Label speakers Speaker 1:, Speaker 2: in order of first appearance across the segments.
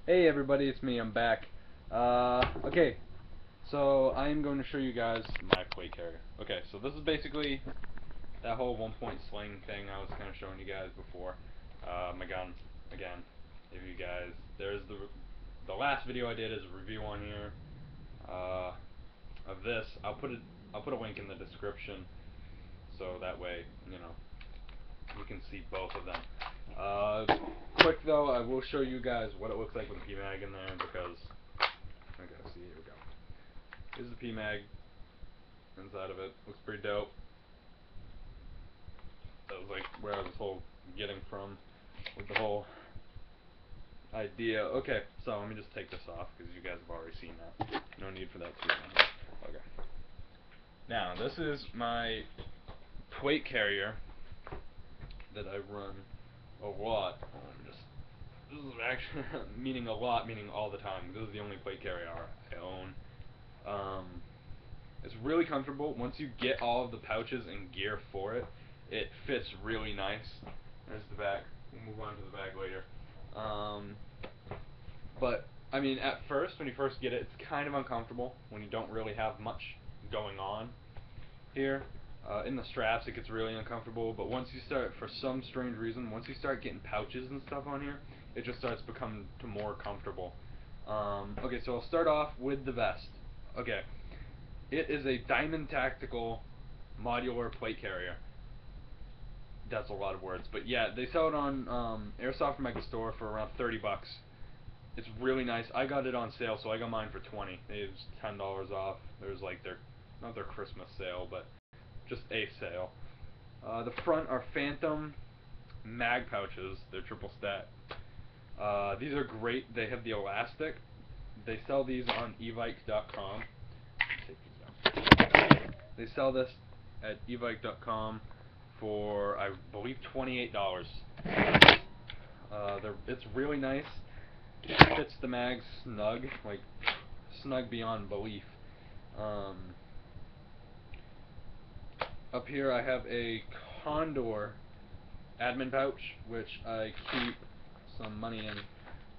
Speaker 1: Hey everybody, it's me, I'm back. Okay, so I'm going to show you guys my plate carrier. Okay, so this is basically that whole 1-point sling thing I was kind of showing you guys before. My gun, again, if you guys, there's the last video I did is a review on here, of this. I'll put a link in the description, so that way, you can see both of them. Quick though, I will show you guys what it looks like with the PMag in there because, okay, see, here we go. Here's the PMag inside of it. Looks pretty dope. That was like where I was getting from with the whole idea. Okay, so let me just take this off because you guys have already seen that. No need for that to be on here. Okay. Now, this is my plate carrier that I run a lot. This is actually meaning a lot, meaning all the time. This is the only plate carrier I own. It's really comfortable. Once you get all of the pouches and gear for it, it fits really nice. There's the back. We'll move on to the back later. But, I mean, at first, when you first get it, it's kind of uncomfortable when you don't really have much going on here. In the straps, it gets really uncomfortable, but once you start, for some strange reason, once you start getting pouches and stuff on here, it just starts becoming more comfortable. Okay, so I'll start off with the vest. Okay, it is a Diamond Tactical modular plate carrier. That's a lot of words, but yeah, they sell it on Airsoft Mega Store for around 30 bucks. It's really nice. I got it on sale, so I got mine for 20. It was $10 off. There's like not their Christmas sale, but just a sale. The front are Phantom mag pouches. They're triple stat. These are great. They have the elastic. They sell these on evike.com. They sell this at evike.com for, I believe, $28. It's really nice. It fits the mag snug, like snug beyond belief. Up here I have a Condor admin pouch, which I keep some money in.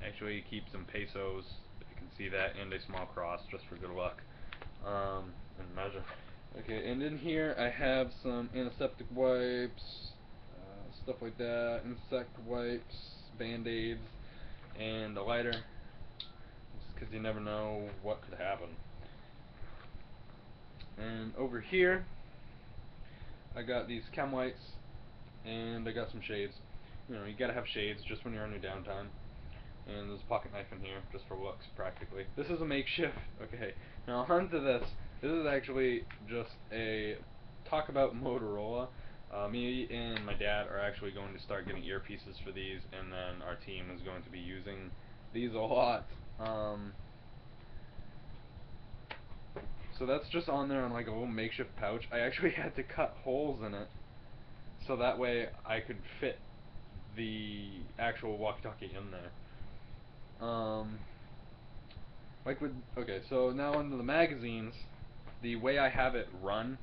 Speaker 1: Actually, keep some pesos, if you can see that, and a small cross just for good luck. And measure. Okay, and in here I have some antiseptic wipes, stuff like that, insect wipes, band-aids, and a lighter, just because you never know what could happen. And over here, I got these chem lights, and I got some shades. You gotta have shades just when you're on your downtime. And there's a pocket knife in here, just for looks, practically. This is a makeshift. Okay, now on to this. This is actually just a talk about Motorola. Me and my dad are actually going to start getting earpieces for these, and then our team is going to be using these a lot. So that's just on there on like a little makeshift pouch. I actually had to cut holes in it so that way I could fit the actual walkie-talkie in there. Okay, so now onto the magazines. The way I have it run,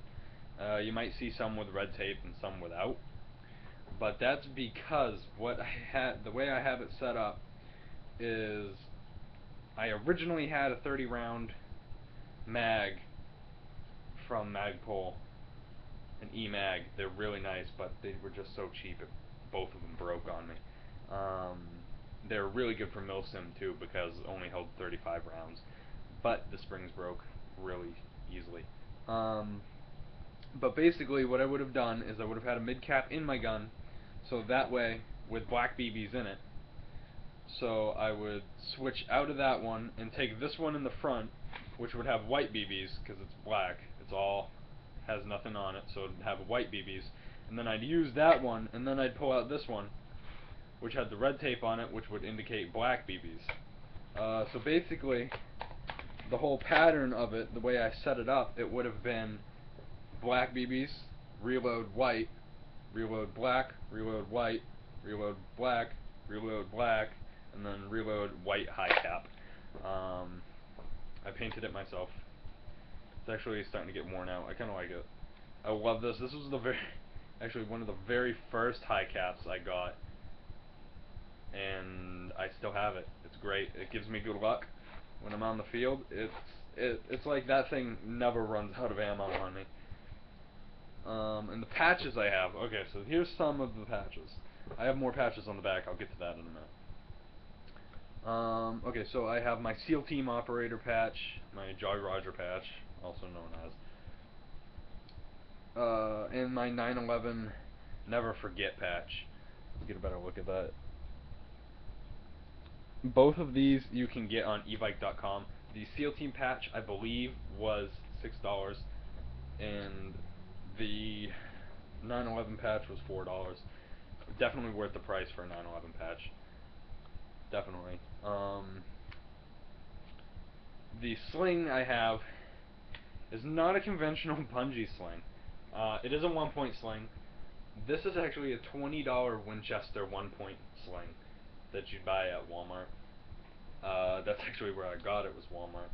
Speaker 1: you might see some with red tape and some without, but that's because the way I have it set up is I originally had a 30 round mag from Magpul, an E-mag. They're really nice, but they were just so cheap, both of them broke on me. They're really good for milsim too because it only held 35 rounds, but the springs broke really easily. But basically what I would have done is I would have had a mid-cap in my gun, so that way, with black BBs in it, so I would switch out of that one and take this one in the front, which would have white BBs, because it's black, has nothing on it, so it'd have white BBs, and then I'd use that one, and then I'd pull out this one, which had the red tape on it, which would indicate black BBs. So basically, the whole pattern of it, the way I set it up, it would have been black BBs, reload white, reload black, reload white, reload black, reload black, and then reload white high cap. I painted it myself. It's actually starting to get worn out. I kind of like it. I love this. This was actually one of the very first high caps I got. and I still have it. It's great. It gives me good luck when I'm on the field. It's like that thing never runs out of ammo on me. And the patches I have. Okay, so here's some of the patches. I have more patches on the back. I'll get to that in a minute. Okay, so I have my SEAL Team Operator patch, my Jolly Roger patch, also known as, and my 9/11 Never Forget patch. Let's get a better look at that. Both of these you can get on evike.com. The SEAL Team patch, I believe, was $6, and the 9/11 patch was $4. Definitely worth the price for a 9/11 patch. Definitely. The sling I have is not a conventional bungee sling. It is a 1-point sling. This is actually a $20 Winchester 1-point sling that you'd buy at Walmart. That's actually where I got it, was Walmart.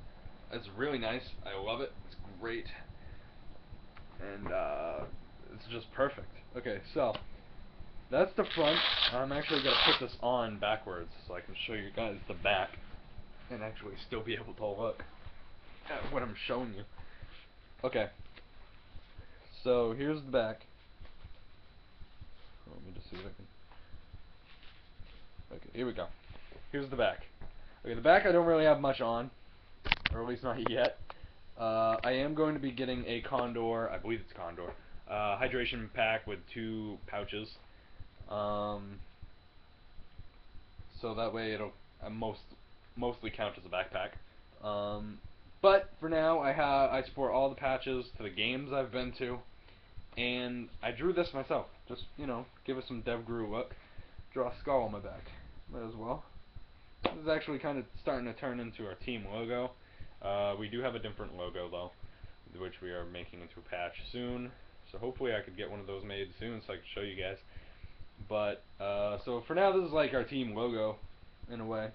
Speaker 1: It's really nice. I love it. It's great. And it's just perfect. Okay, so that's the front. I'm actually going to put this on backwards so I can show you guys the back and actually still be able to look at what I'm showing you. Okay, so here's the back. Let me just see if I can. Okay, here we go. Here's the back. Okay, the back I don't really have much on, or at least not yet. I am going to be getting a Condor, I believe it's Condor, hydration pack with 2 pouches. So that way it'll mostly count as a backpack. But for now, I support all the patches to the games I've been to, and I drew this myself. Just, you know, give it some DevGru look. Draw a skull on my back. Might as well. This is actually kind of starting to turn into our team logo. We do have a different logo though, which we are making into a patch soon. So hopefully I could get one of those made soon so I can show you guys. But so for now, this is like our team logo in a way,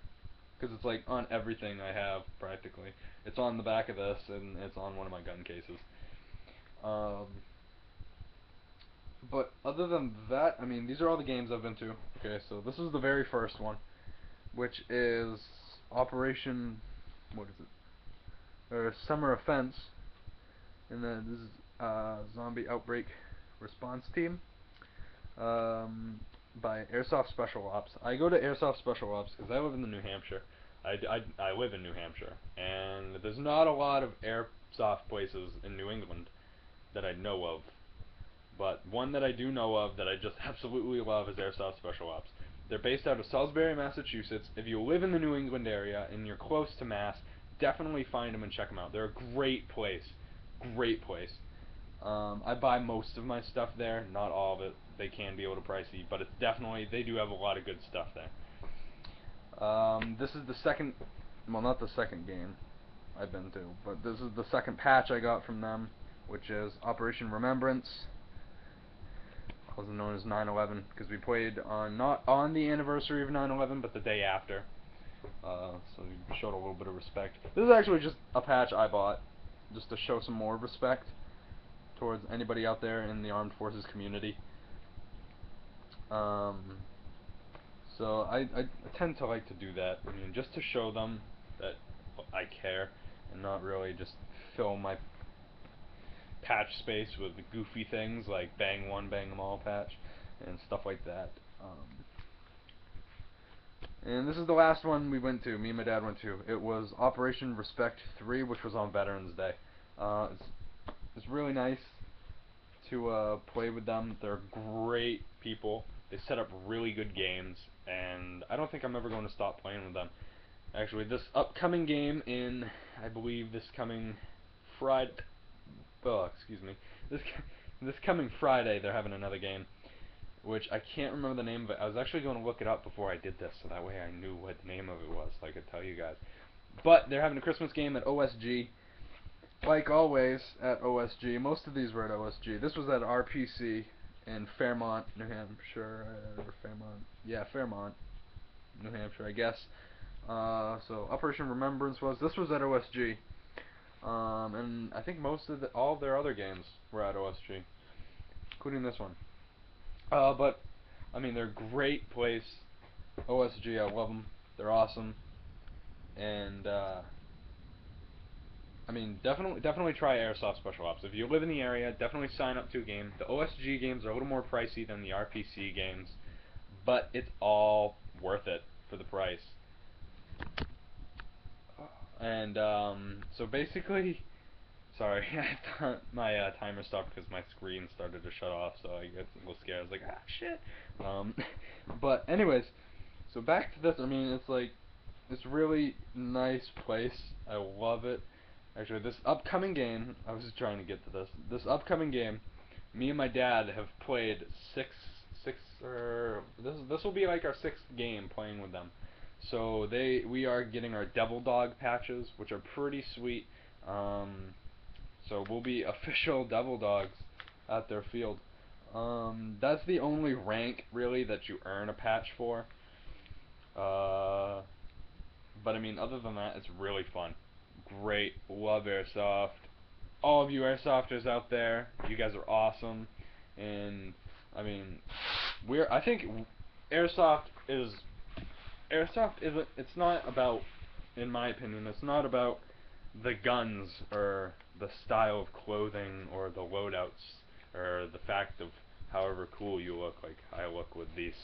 Speaker 1: because it's like on everything I have practically. It's on the back of this, and it's on one of my gun cases. But other than that, I mean, these are all the games I've been to. Okay, so this is the very first one, which is Operation, what is it? Or Summer Offense, and then this is Zombie Outbreak Response Team, by Airsoft Special Ops. I go to Airsoft Special Ops because I live in New Hampshire. I live in New Hampshire, and there's not a lot of airsoft places in New England that I know of. But one that I do know of that I just absolutely love is Airsoft Special Ops. They're based out of Salisbury, Massachusetts. If you live in the New England area and you're close to Mass, definitely find them and check them out. They're a great place. Great place. I buy most of my stuff there, not all of it. They can be a little pricey, but it's definitely, they do have a lot of good stuff there. This is the second, well, not the second game I've been to, but this is the second patch I got from them, which is Operation Remembrance, also known as 9/11, because we played on, not on the anniversary of 9/11, but the day after. So we showed a little bit of respect. This is actually just a patch I bought, just to show some more respect towards anybody out there in the armed forces community. So I tend to like to do that. I mean, just to show them that I care, and not really just fill my patch space with goofy things like bang one, bang them all patch, and stuff like that. And this is the last one we went to, me and my dad went to. It was Operation Respect 3, which was on Veterans Day. It's really nice to play with them. They're great people. They set up really good games, and I don't think I'm ever going to stop playing with them. Actually, this upcoming game in, I believe this coming Friday, this coming Friday they're having another game, which I can't remember the name of it. I was actually going to look it up before I did this, so that way I knew what the name of it was, so I could tell you guys. But they're having a Christmas game at OSG. Like always at OSG, most of these were at OSG. This was at RPC in Fairmont, New Hampshire, or Fairmont, New Hampshire, I guess. So Operation Remembrance this was at OSG, and I think all of their other games were at OSG, including this one. But I mean, they're a great place OSG, I love them. They're awesome. And I mean, definitely try Airsoft Special Ops. If you live in the area, definitely sign up to a game. The OSG games are a little more pricey than the RPC games, but it's all worth it for the price. And so basically, sorry, I thought my timer stopped because my screen started to shut off, so I got a little scared. I was like, ah, shit. But anyways, so back to this. I mean, it's like this really nice place. I love it. Actually, this upcoming game, I was trying to get to this. This upcoming game, me and my dad have played this will be like our sixth game playing with them. So we are getting our Devil Dog patches, which are pretty sweet. So we'll be official Devil Dogs at their field. That's the only rank really that you earn a patch for. But I mean, other than that, it's really fun. Great, love Airsoft. All of you Airsofters out there, you guys are awesome. And I mean, I think Airsoft is Airsoft isn't. It's not about, in my opinion, it's not about the guns or the style of clothing or the loadouts or the fact of however cool you look, like I look with these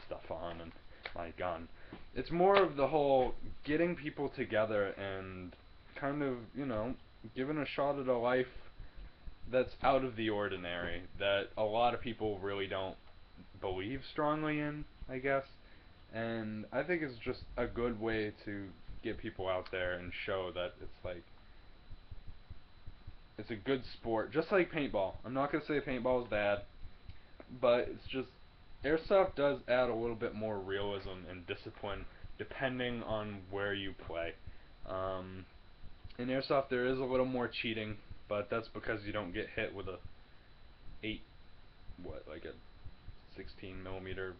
Speaker 1: stuff on and my gun. It's more of the whole getting people together and kind of, giving a shot at a life that's out of the ordinary, that a lot of people really don't believe strongly in, I guess. And I think it's just a good way to get people out there and show that it's a good sport, just like paintball. I'm not gonna say paintball is bad, but it's just Airsoft does add a little bit more realism and discipline depending on where you play. In Airsoft there is a little more cheating, but that's because you don't get hit with a 8, like a 16 millimeter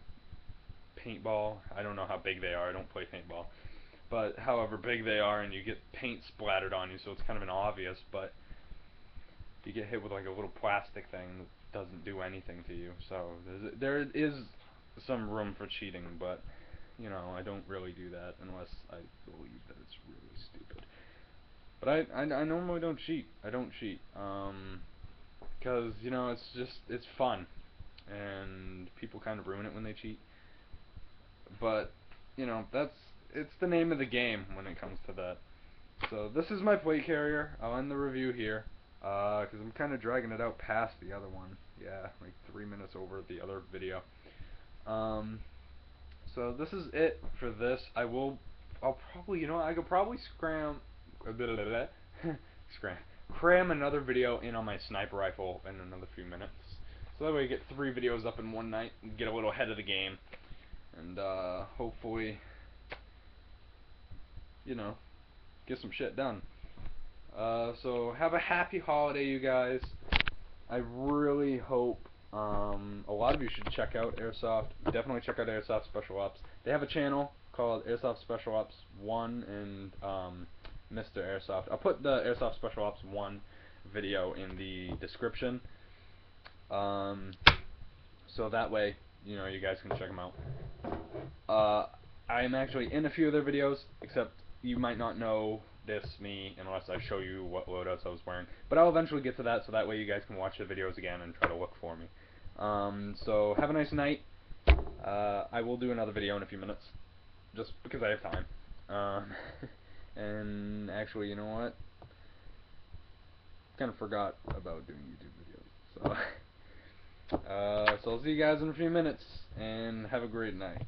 Speaker 1: paintball. I don't know how big they are, I don't play paintball. But however big they are, and you get paint splattered on you, so it's kind of an obvious, but you get hit with like a little plastic thing that doesn't do anything to you. So there is some room for cheating, but I don't really do that unless I believe that it's really stupid. But I normally don't cheat. I don't cheat. Because it's fun, and people kind of ruin it when they cheat. But it's the name of the game when it comes to that. So this is my plate carrier. I'll end the review here, because I'm kind of dragging it out past the other one. Yeah, like 3 minutes over the other video. So this is it for this. I'll probably, I could probably cram another video in on my sniper rifle in another few minutes. So that way I get 3 videos up in one night and get a little ahead of the game. And hopefully, get some shit done. So have a happy holiday, you guys. I really hope a lot of you should check out Airsoft. Definitely check out Airsoft Special Ops. They have a channel called Airsoft Special Ops 1 and Mr. Airsoft. I'll put the Airsoft Special Ops 1 video in the description. So that way, you guys can check them out. I am actually in a few of their videos, except you might not know me unless I show you what loadouts I was wearing. But I'll eventually get to that, so that way you guys can watch the videos again and try to look for me. So have a nice night. I will do another video in a few minutes, just because I have time. And actually, you know what? Kind of forgot about doing YouTube videos. So, so I'll see you guys in a few minutes, and have a great night.